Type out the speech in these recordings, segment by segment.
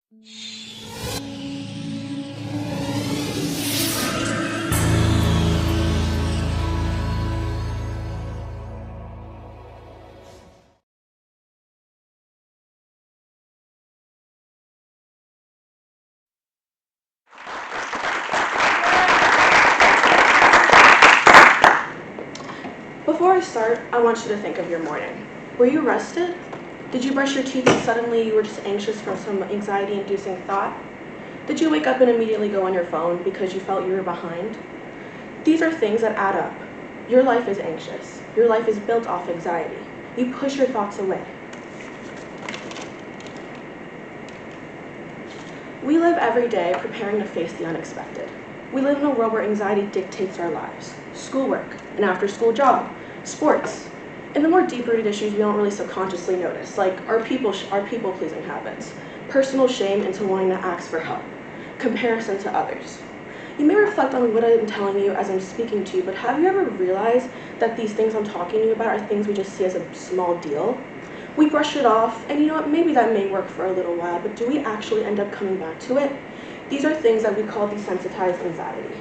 Before I start, I want you to think of your morning. Were you rested? Did you brush your teeth and suddenly you were just anxious from some anxiety-inducing thought? Did you wake up and immediately go on your phone because you felt you were behind? These are things that add up. Your life is anxious. Your life is built off anxiety. You push your thoughts away. We live every day preparing to face the unexpected. We live in a world where anxiety dictates our lives. Schoolwork, an after-school job, sports, and the more deep-rooted issues we don't really subconsciously notice, like our people-pleasing habits, personal shame into wanting to ask for help, comparison to others. You may reflect on what I'm telling you as I'm speaking to you, but have you ever realized that these things I'm talking to you about are things we just see as a small deal? We brush it off, and you know what, maybe that may work for a little while, but do we actually end up coming back to it? These are things that we call desensitized anxiety.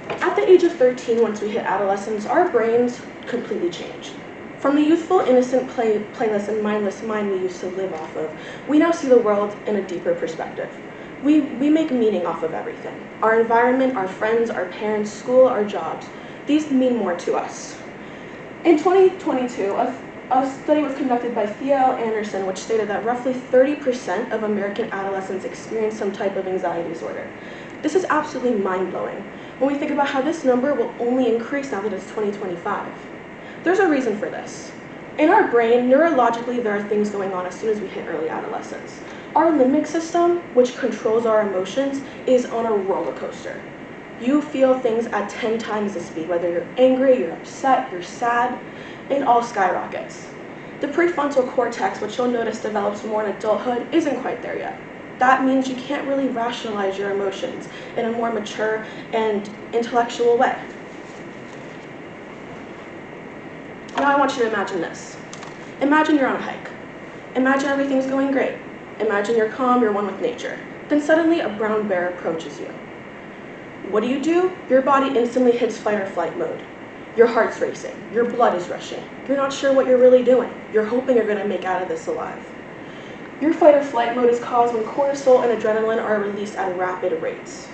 At the age of 13, once we hit adolescence, our brains completely change. From the youthful, innocent, playless, and mindless mind we used to live off of, we now see the world in a deeper perspective. We make meaning off of everything. Our environment, our friends, our parents, school, our jobs. These mean more to us. In 2022, a study was conducted by Thea L. Anderson, which stated that roughly 30% of American adolescents experience some type of anxiety disorder. This is absolutely mind-blowing when we think about how this number will only increase now that it's 2025. There's a reason for this. In our brain, neurologically, there are things going on as soon as we hit early adolescence. Our limbic system, which controls our emotions, is on a roller coaster. You feel things at 10 times the speed, whether you're angry, you're upset, you're sad, it all skyrockets. The prefrontal cortex, which you'll notice develops more in adulthood, isn't quite there yet. That means you can't really rationalize your emotions in a more mature and intellectual way. Now I want you to imagine this. Imagine you're on a hike. Imagine everything's going great. Imagine you're calm, you're one with nature. Then suddenly a brown bear approaches you. What do? Your body instantly hits fight or flight mode. Your heart's racing, your blood is rushing. You're not sure what you're really doing. You're hoping you're going to make out of this alive. Your fight or flight mode is caused when cortisol and adrenaline are released at rapid rates.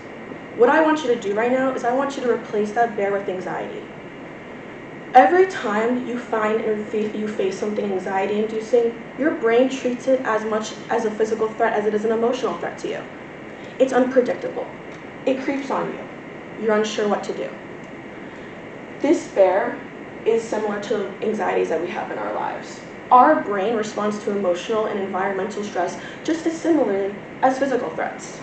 What I want you to do right now is I want you to replace that bear with anxiety. Every time you find or you face something anxiety-inducing, your brain treats it as much as a physical threat as it is an emotional threat to you. It's unpredictable. It creeps on you. You're unsure what to do. This bear is similar to anxieties that we have in our lives. Our brain responds to emotional and environmental stress just as similarly as physical threats.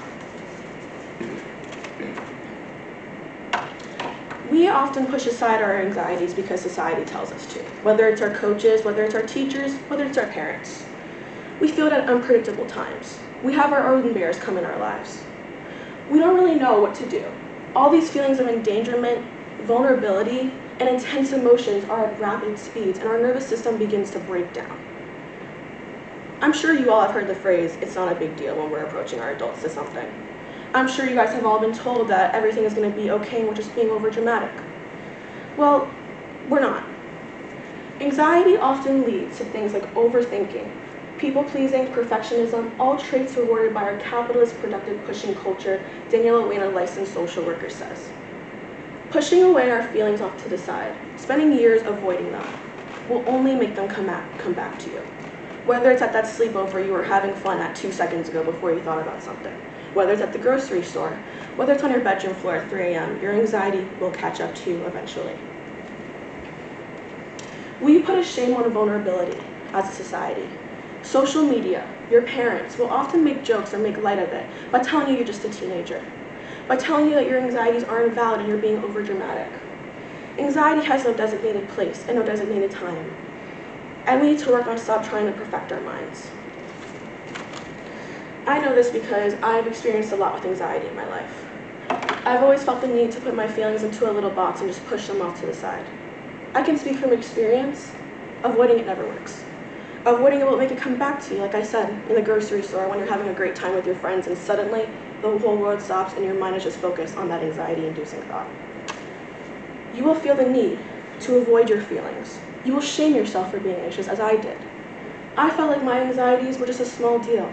We often push aside our anxieties because society tells us to, whether it's our coaches, whether it's our teachers, whether it's our parents. We feel it at unpredictable times. We have our own bears come in our lives. We don't really know what to do. All these feelings of endangerment, vulnerability, and intense emotions are at rapid speeds, and our nervous system begins to break down. I'm sure you all have heard the phrase, it's not a big deal when we're approaching our adults to something. I'm sure you guys have all been told that everything is going to be okay and we're just being overdramatic. Well, we're not. Anxiety often leads to things like overthinking, people-pleasing, perfectionism, all traits rewarded by our capitalist productive pushing culture, Daniela Wayne, a licensed social worker, says. Pushing away our feelings off to the side, spending years avoiding them, will only make them come back to you. Whether it's at that sleepover you were having fun at 2 seconds ago before you thought about something, whether it's at the grocery store, whether it's on your bedroom floor at 3 a.m., your anxiety will catch up to you eventually. We put a shame on vulnerability as a society. Social media, your parents, will often make jokes or make light of it by telling you you're just a teenager, by telling you that your anxieties aren't valid and you're being overdramatic. Anxiety has no designated place and no designated time, and we need to work on stop trying to perfect our minds. I know this because I've experienced a lot with anxiety in my life. I've always felt the need to put my feelings into a little box and just push them off to the side. I can speak from experience, avoiding it never works. Avoiding it will make it come back to you, like I said, in the grocery store when you're having a great time with your friends and suddenly the whole world stops and your mind is just focused on that anxiety-inducing thought. You will feel the need to avoid your feelings. You will shame yourself for being anxious, as I did. I felt like my anxieties were just a small deal.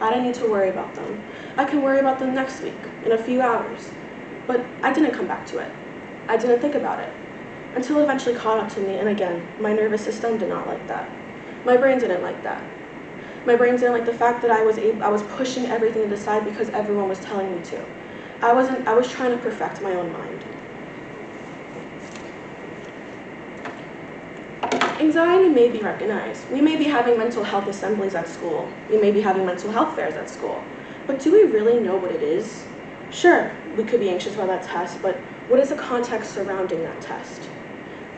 I didn't need to worry about them. I can worry about them next week, in a few hours. But I didn't come back to it. I didn't think about it. Until it eventually caught up to me, and again, my nervous system did not like that. My brain didn't like that. My brain didn't like the fact that I was pushing everything to the side because everyone was telling me to. I was trying to perfect my own mind. Anxiety may be recognized. We may be having mental health assemblies at school. We may be having mental health fairs at school. But do we really know what it is? Sure, we could be anxious about that test, but what is the context surrounding that test?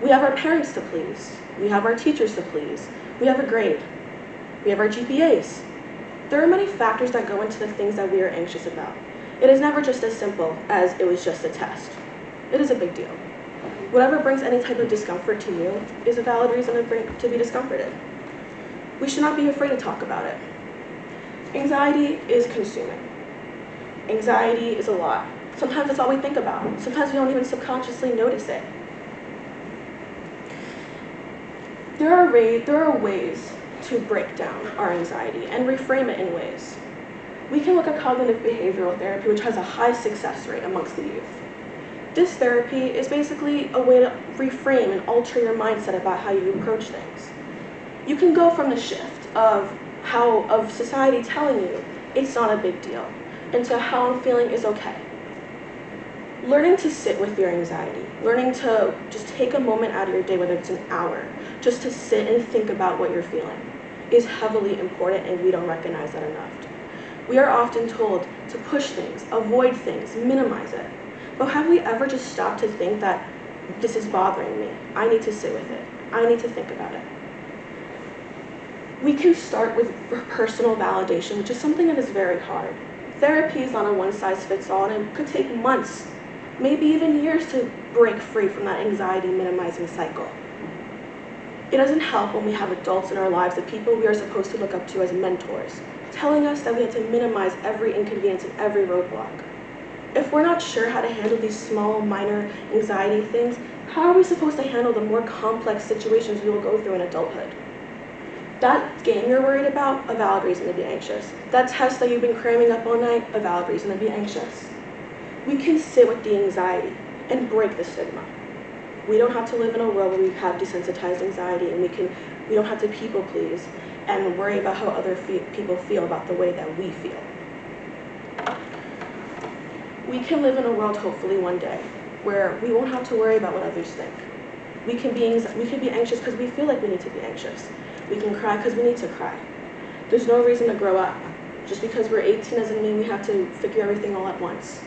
We have our parents to please. We have our teachers to please. We have a grade. We have our GPAs. There are many factors that go into the things that we are anxious about. It is never just as simple as it was just a test. It is a big deal. Whatever brings any type of discomfort to you is a valid reason to be discomforted. We should not be afraid to talk about it. Anxiety is consuming. Anxiety is a lot. Sometimes that's all we think about. Sometimes we don't even subconsciously notice it. There are ways to break down our anxiety and reframe it in ways. We can look at cognitive behavioral therapy, which has a high success rate amongst the youth. This therapy is basically a way to reframe and alter your mindset about how you approach things. You can go from the shift of society telling you it's not a big deal into how I'm feeling is okay. Learning to sit with your anxiety, learning to just take a moment out of your day, whether it's an hour, just to sit and think about what you're feeling, is heavily important, and we don't recognize that enough. We are often told to push things, avoid things, minimize it. But have we ever just stopped to think that this is bothering me? I need to sit with it. I need to think about it. We can start with personal validation, which is something that is very hard. Therapy is not a one-size-fits-all, and it could take months, maybe even years to break free from that anxiety-minimizing cycle. It doesn't help when we have adults in our lives, the people we are supposed to look up to as mentors, telling us that we have to minimize every inconvenience and every roadblock. If we're not sure how to handle these small, minor anxiety things, how are we supposed to handle the more complex situations we will go through in adulthood? That game you're worried about, a valid reason to be anxious. That test that you've been cramming up all night, a valid reason to be anxious. We can sit with the anxiety and break the stigma. We don't have to live in a world where we have desensitized anxiety, and we don't have to people please and worry about how other people feel about the way that we feel. We can live in a world, hopefully one day, where we won't have to worry about what others think. We can be anxious because we feel like we need to be anxious. We can cry because we need to cry. There's no reason to grow up. Just because we're 18 doesn't mean we have to figure everything all at once.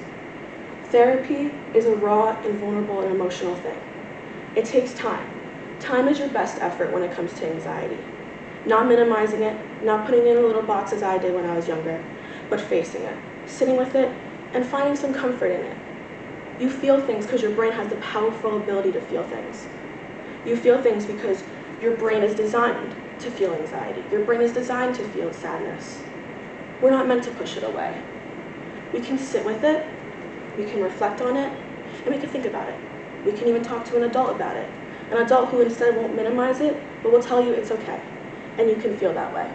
Therapy is a raw and vulnerable and emotional thing. It takes time. Time is your best effort when it comes to anxiety. Not minimizing it, not putting it in a little box as I did when I was younger, but facing it, sitting with it, and finding some comfort in it. You feel things because your brain has the powerful ability to feel things. You feel things because your brain is designed to feel anxiety. Your brain is designed to feel sadness. We're not meant to push it away. We can sit with it, we can reflect on it, and we can think about it. We can even talk to an adult about it. An adult who instead won't minimize it, but will tell you it's okay, and you can feel that way.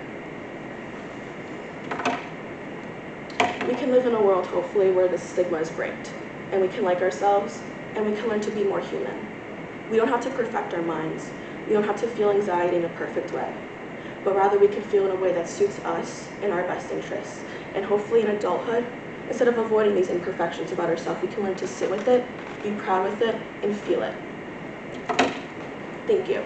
We can live in a world, hopefully, where the stigma is breaked, and we can like ourselves, and we can learn to be more human. We don't have to perfect our minds. We don't have to feel anxiety in a perfect way, but rather we can feel in a way that suits us and our best interests. And hopefully in adulthood, instead of avoiding these imperfections about ourselves, we can learn to sit with it, be proud with it, and feel it. Thank you.